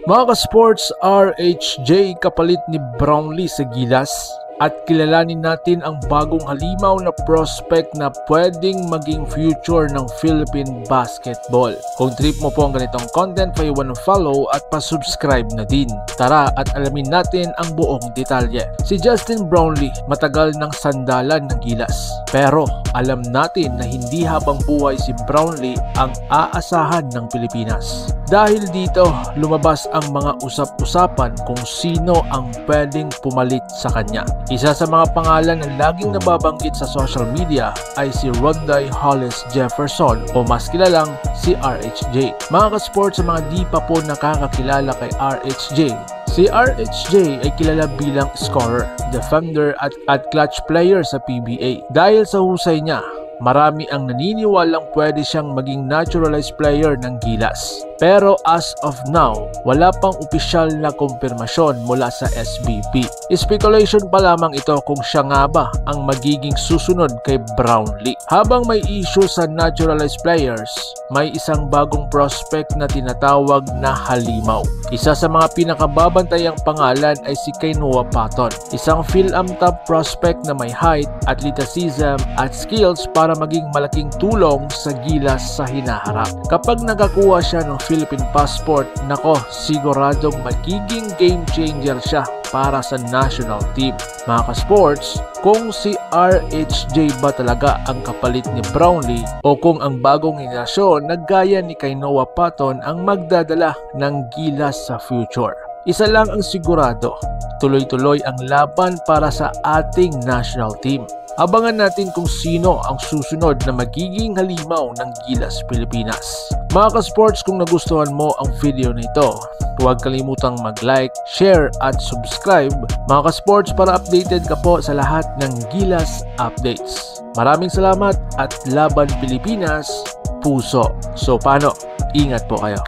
Mga ka-sports, RHJ kapalit ni Brownlee sa Gilas at kilalanin natin ang bagong halimaw na prospect na pwedeng maging future ng Philippine basketball. Kung trip mo po ang ganitong content, paiwan ng follow at pa-subscribe na din. Tara at alamin natin ang buong detalye. Si Justin Brownlee matagal ng sandalan ng Gilas. Pero alam natin na hindi habang buhay si Brownlee ang aasahan ng Pilipinas. Dahil dito, lumabas ang mga usap-usapan kung sino ang pwedeng pumalit sa kanya. Isa sa mga pangalan na laging nababanggit sa social media ay si Ronday Hollis Jefferson o mas kilalang si RHJ. Mga ka-sports, sa mga di pa po nakakakilala kay RHJ, si RHJ ay kilala bilang scorer, defender at clutch player sa PBA. Dahil sa husay niya, marami ang naniniwalang pwede siyang maging naturalized player ng Gilas. Pero as of now, wala pang opisyal na kumpirmasyon mula sa SBP. Speculation pa lamang ito kung siya nga ba ang magiging susunod kay Brownlee. Habang may issue sa naturalized players, may isang bagong prospect na tinatawag na halimaw. Isa sa mga pinakababantayang pangalan ay si Kainoa Patton, isang Phil-Am-Top prospect na may height, athleticism at skills para maging malaking tulong sa Gilas sa hinaharap. Kapag nakakuha siya ng Philippine passport, nako, siguradong magiging game changer siya para sa national team. Mga ka-sports, kung si RHJ ba talaga ang kapalit ni Brownlee o kung ang bagong henerasyon na gaya ni Kainoa Patton ang magdadala ng Gilas sa future. Isa lang ang sigurado, tuloy-tuloy ang laban para sa ating national team. Abangan natin kung sino ang susunod na magiging halimaw ng Gilas Pilipinas. Mga ka-sports, kung nagustuhan mo ang video na ito, huwag kalimutang mag-like, share at subscribe, mga ka-sports, para updated ka po sa lahat ng Gilas updates. Maraming salamat at laban Pilipinas, puso. So paano? Ingat po kayo.